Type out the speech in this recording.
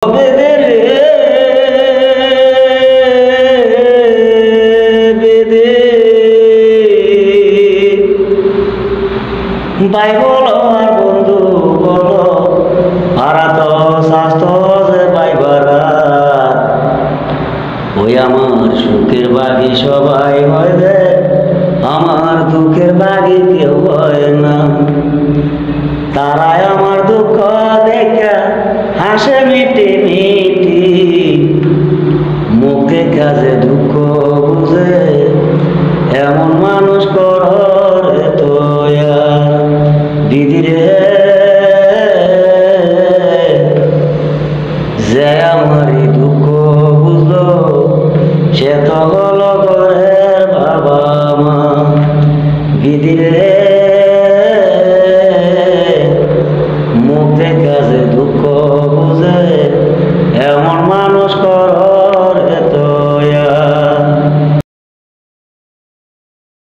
বেদে রে বেদে ভাই বলো আর বন্ধু বলো ভাড়া তো স্বাস্থ্য যে ভাই ভাড়া ওই আমার সুখের বাগি সবাই হয় রে আমার দুঃখের বাগি কেউ হয় না তারাই আমার দুঃখ দেখা হাসে মিটি মিটি মুখে কাজে দুঃখ বুঝে এমন মানুষ করে তোয়া দিদি রে যে আমার দুঃখ বুঝলো সে তো হলো ঘরের বাবা মা দিদি রে মুখে কাজে দুঃখ বুঝে এমন মানুষ কর